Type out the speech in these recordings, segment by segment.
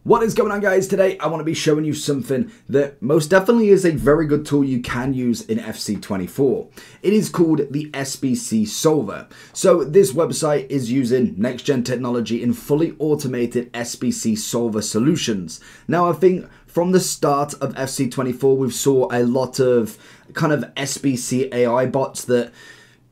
What is going on, guys? Today I want to be showing you something that most definitely is a very good tool you can use in FC24. It is called the SBC solver. So this website is using next-gen technology in fully automated SBC solver solutions. Now I think from the start of FC24 we've saw a lot of kind of SBC AI bots that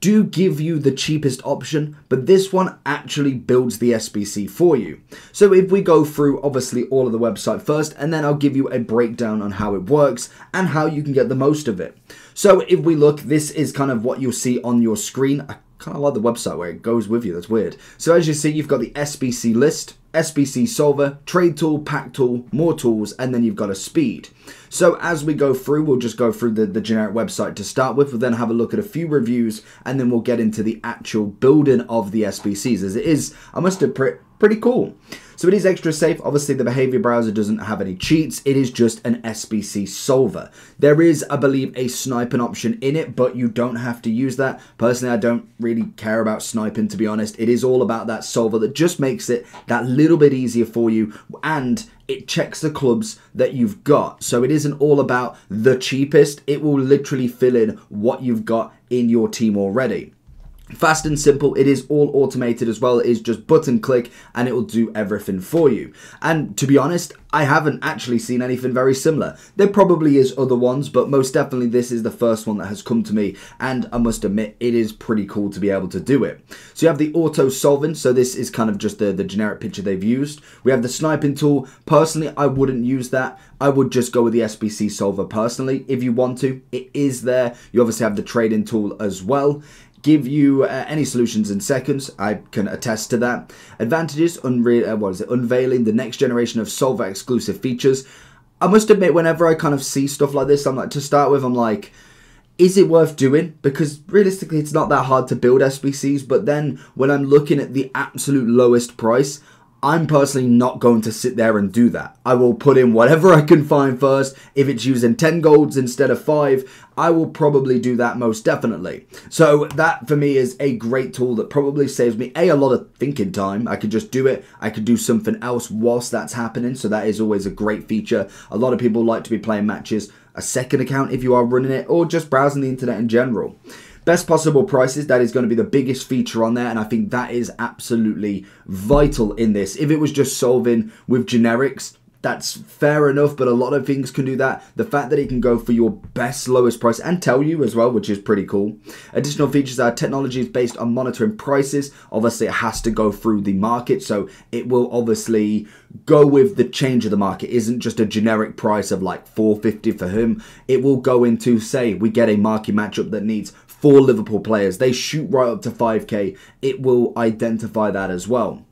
do give you the cheapest option, but this one actually builds the SBC for you. So if we go through obviously all of the website first, and then I'll give you a breakdown on how it works and how you can get the most of it. So if we look, this is kind of what you'll see on your screen. I kind of like the website where it goes with you, that's weird. So as you see, you've got the SBC list, SBC solver, trade tool, pack tool, more tools, and then you've got a speed. So as we go through, we'll just go through the generic website to start with. We'll then have a look at a few reviews, and then we'll get into the actual building of the SBCs, as it is, I must admit, pretty cool. So it is extra safe. Obviously, the behavior browser doesn't have any cheats. It is just an SBC solver. There is, I believe, a sniping option in it, but you don't have to use that. Personally, I don't really care about sniping, to be honest. It is all about that solver that just makes it that little bit easier for you, and it checks the clubs that you've got. So it isn't all about the cheapest. It will literally fill in what you've got in your team already. Fast and simple. It is all automated as well. It is just button click and it will do everything for you. And to be honest, I haven't actually seen anything very similar. There probably is other ones, but most definitely this is the first one that has come to me, and I must admit it is pretty cool to be able to do it. So you have the auto solving, so this is kind of just the generic picture they've used. We have the sniping tool. Personally, I wouldn't use that. I would just go with the SBC solver personally. If you want to, it is there. You obviously have the trading tool as well. Give you any solutions in seconds. I can attest to that. Advantages, unveiling the next generation of solver exclusive features. I must admit, whenever I kind of see stuff like this, I'm like, to start with, I'm like, is it worth doing? Because realistically, it's not that hard to build SBCs. But then when I'm looking at the absolute lowest price, I'm personally not going to sit there and do that. I will put in whatever I can find first. If it's using 10 golds instead of 5, I will probably do that most definitely. So that for me is a great tool that probably saves me a lot of thinking time. I could just do it. I could do something else whilst that's happening. So that is always a great feature. A lot of people like to be playing matches, a second account if you are running it, or just browsing the internet in general. Best possible prices, that is going to be the biggest feature on there, and I think that is absolutely vital in this. If it was just solving with generics, that's fair enough, but a lot of things can do that. The fact that it can go for your best lowest price and tell you as well, which is pretty cool. Additional features are technology is based on monitoring prices. Obviously, it has to go through the market, so it will obviously go with the change of the market. It isn't just a generic price of like 450 for him. It will go into, say, we get a marquee matchup that needs 4 Liverpool players. They shoot right up to 5k. It will identify that as well.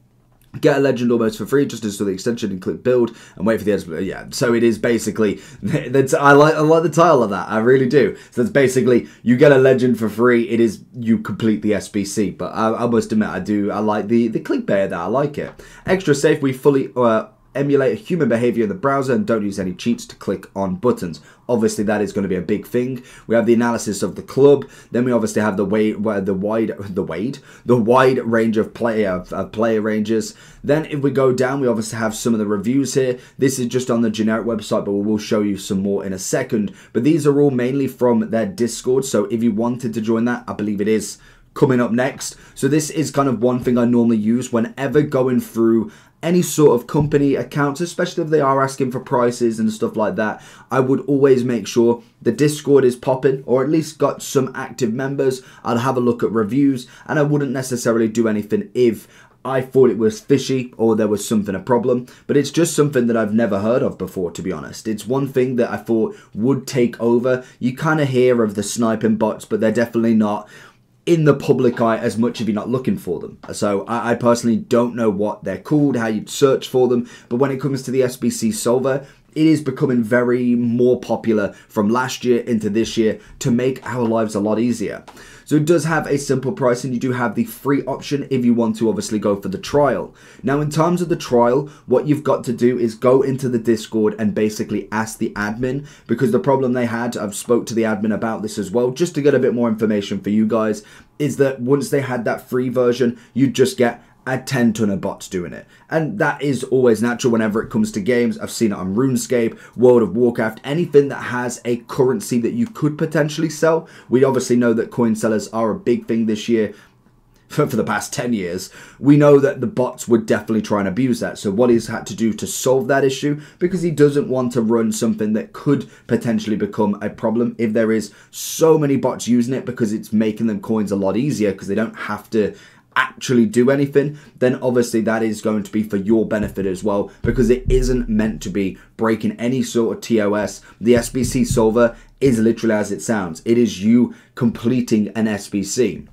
Get a legend almost for free, just install the extension and click build and wait for the SBC. Yeah, so it is basically, I like the title of that, I really do. So it's basically, you get a legend for free, it is, you complete the SBC. But I must admit, I like the clickbait of that, I like it. Extra safe, we fully emulate human behavior in the browser and don't use any cheats to click on buttons. Obviously, that is going to be a big thing. We have the analysis of the club. Then we obviously have the wide range of player ranges. Then if we go down, we obviously have some of the reviews here. This is just on the generic website, but we will show you some more in a second. But these are all mainly from their Discord. So if you wanted to join that, I believe it is coming up next. So this is kind of one thing I normally use whenever going through any sort of company accounts, especially if they are asking for prices and stuff like that. I would always make sure the Discord is popping, or at least got some active members. I'd have a look at reviews, and I wouldn't necessarily do anything if I thought it was fishy or there was something a problem. But it's just something that I've never heard of before, to be honest. It's one thing that I thought would take over. You kind of hear of the sniping bots, but they're definitely not in the public eye as much if you're not looking for them. So I personally don't know what they're called, how you'd search for them, but when it comes to the SBC solver, it is becoming very more popular from last year into this year to make our lives a lot easier. So it does have a simple pricing. You do have the free option if you want to obviously go for the trial. Now in terms of the trial, what you've got to do is go into the Discord and basically ask the admin, because the problem they had, I've spoke to the admin about this as well, just to get a bit more information for you guys, is that once they had that free version, you'd just get a 10 ton of bots doing it. And that is always natural whenever it comes to games. I've seen it on RuneScape, World of Warcraft, anything that has a currency that you could potentially sell. We obviously know that coin sellers are a big thing this year. For the past 10 years, we know that the bots would definitely try and abuse that. So what he's had to do to solve that issue, because he doesn't want to run something that could potentially become a problem if there is so many bots using it, because it's making them coins a lot easier because they don't have to actually do anything, then obviously that is going to be for your benefit as well, because it isn't meant to be breaking any sort of TOS. The SBC solver is literally as it sounds. It is you completing an SBC.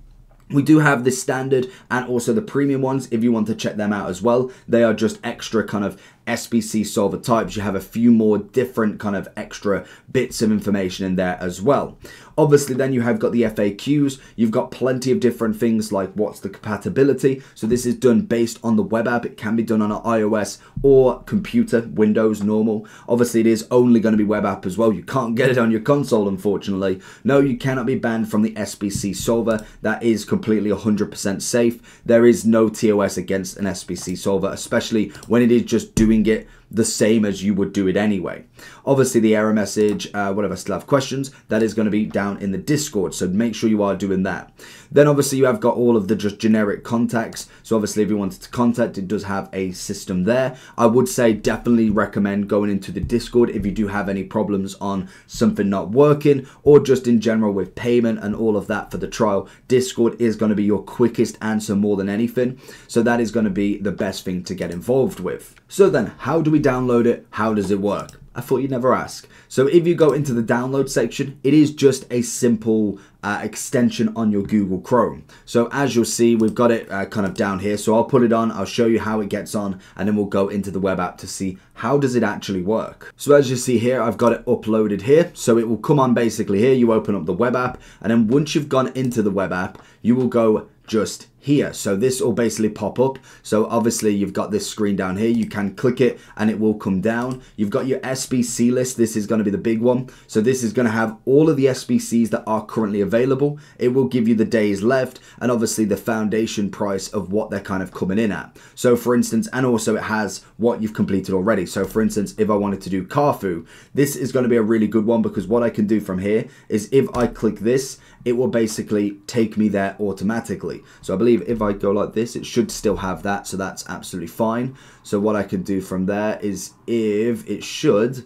We do have the standard and also the premium ones if you want to check them out as well. They are just extra kind of SBC solver types. You have a few more different kind of extra bits of information in there as well. Obviously then you have got the FAQs. You've got plenty of different things like what's the compatibility. So this is done based on the web app. It can be done on an iOS or computer, Windows, normal. Obviously it is only going to be web app as well. You can't get it on your console, unfortunately. No, you cannot be banned from the SBC solver. That is completely 100% safe. There is no TOS against an SBC solver, especially when it is just doing it the same as you would do it anyway. Obviously the error message, whatever, still have questions, that is going to be down in the Discord, so make sure you are doing that. Then obviously you have got all of the just generic contacts. So obviously if you wanted to contact, it does have a system there. I would say definitely recommend going into the Discord if you do have any problems on something not working, or just in general with payment and all of that for the trial. Discord is going to be your quickest answer more than anything, so that is going to be the best thing to get involved with. So then, how do we download it? How does it work? I thought you'd never ask. So if you go into the download section, it is just a simple extension on your Google Chrome. So as you'll see, we've got it kind of down here. So I'll put it on, I'll show you how it gets on, and then we'll go into the web app to see how does it actually work. So as you see here, I've got it uploaded here. So it will come on basically here. You open up the web app, and then once you've gone into the web app, you will go just here. So this will basically pop up. So obviously you've got this screen down here. You can click it and it will come down. You've got your SBC list. This is going to be the big one. So this is going to have all of the SBCs that are currently available. It will give you the days left and obviously the foundation price of what they're kind of coming in at. So for instance, and also it has what you've completed already. So for instance, if I wanted to do Carfu, this is going to be a really good one, because what I can do from here is if I click this, it will basically take me there automatically. So I believe if I go like this, it should still have that. So that's absolutely fine. So what I can do from there is, if it should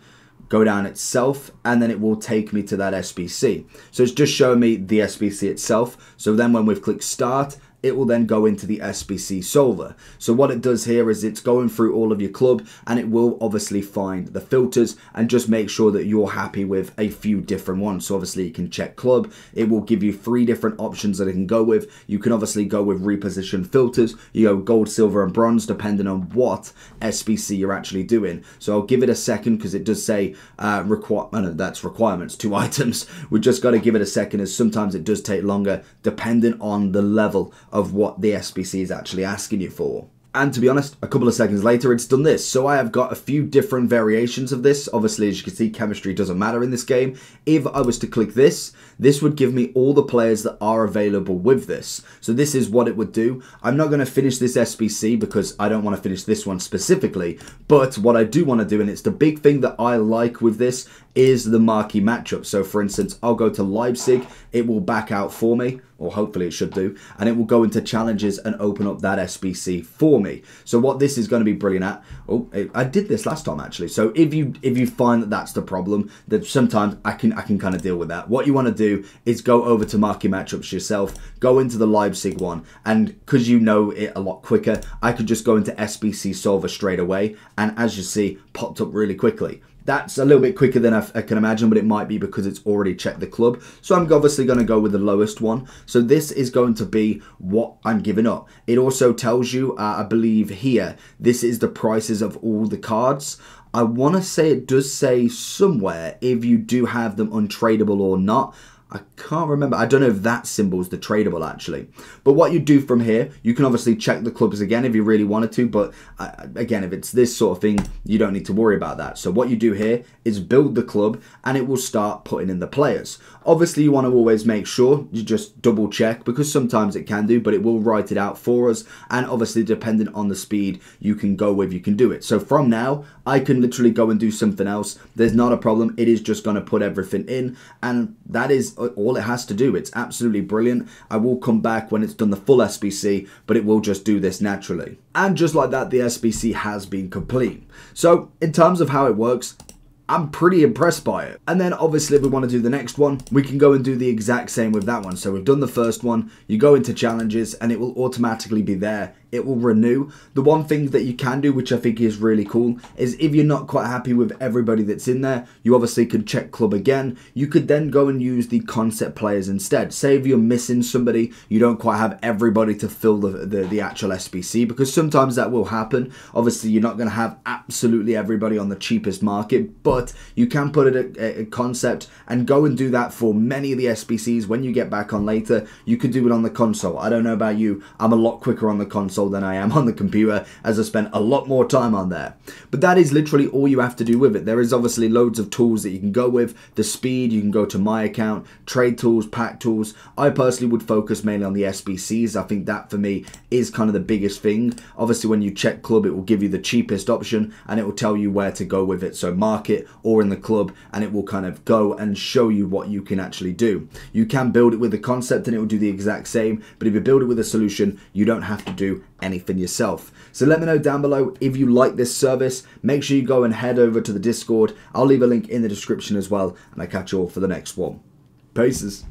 go down itself, and then it will take me to that SBC. So it's just showing me the SBC itself. So then when we've clicked start, it will then go into the SBC solver. So what it does here is it's going through all of your club, and it will obviously find the filters and just make sure that you're happy with a few different ones. So obviously you can check club. It will give you 3 different options that it can go with. You can obviously go with reposition filters. You go gold, silver and bronze depending on what SBC you're actually doing. So I'll give it a second, because it does say that's requirements, 2 items. We've just got to give it a second, as sometimes it does take longer depending on the level of what the SBC is actually asking you for. And to be honest, a couple of seconds later, it's done this. So I have got a few different variations of this. Obviously, as you can see, chemistry doesn't matter in this game. If I was to click this, this would give me all the players that are available with this. So this is what it would do. I'm not going to finish this SBC because I don't want to finish this one specifically. But what I do want to do, and it's the big thing that I like with this, is the marquee matchup. So for instance, I'll go to Leipzig. It will back out for me, or hopefully it should do, and it will go into challenges and open up that SBC for me. So what this is going to be brilliant at, I did this last time actually. So if you find that that's the problem, that sometimes I can kind of deal with that. What you want to do is go over to marquee matchups yourself, go into the Leipzig one, and because you know it a lot quicker, I could just go into SBC solver straight away, and as you see, popped up really quickly. That's a little bit quicker than I can imagine, but it might be because it's already checked the club. So I'm obviously going to go with the lowest one. So this is going to be what I'm giving up. It also tells you, I believe here, this is the prices of all the cards. I want to say it does say somewhere if you do have them untradeable or not. I can't remember. I don't know if that symbol is the tradable actually. But what you do from here, you can obviously check the clubs again if you really wanted to. But again, if it's this sort of thing, you don't need to worry about that. So what you do here is build the club and it will start putting in the players. Obviously, you want to always make sure you just double check because sometimes it can do, but it will write it out for us. And obviously, depending on the speed you can go with, you can do it. So from now, I can literally go and do something else. There's not a problem. It is just going to put everything in. And that is all it has to do. It's absolutely brilliant. I will come back when it's done the full SBC, but it will just do this naturally. And just like that, the SBC has been complete. So in terms of how it works, I'm pretty impressed by it. And then obviously if we want to do the next one, we can go and do the exact same with that one. So we've done the first one, you go into challenges and it will automatically be there. It will renew. The one thing that you can do, which I think is really cool, is if you're not quite happy with everybody that's in there, you obviously could check club again. You could then go and use the concept players instead. Say if you're missing somebody, you don't quite have everybody to fill the actual SBC, because sometimes that will happen. Obviously, you're not going to have absolutely everybody on the cheapest market, but you can put it a concept and go and do that for many of the SBCs when you get back on later. You could do it on the console. I don't know about you. I'm a lot quicker on the console than I am on the computer, as I spent a lot more time on there. But that is literally all you have to do with it. There is obviously loads of tools that you can go with. The speed, you can go to my account, trade tools, pack tools. I personally would focus mainly on the SBCs. I think that for me is kind of the biggest thing. Obviously when you check club, it will give you the cheapest option and it will tell you where to go with it. So market or in the club, and it will kind of go and show you what you can actually do. You can build it with the concept and it will do the exact same, but if you build it with a solution, you don't have to do anything yourself. So let me know down below if you like this service. Make sure you go and head over to the Discord. I'll leave a link in the description as well, and I'll catch you all for the next one. Peace.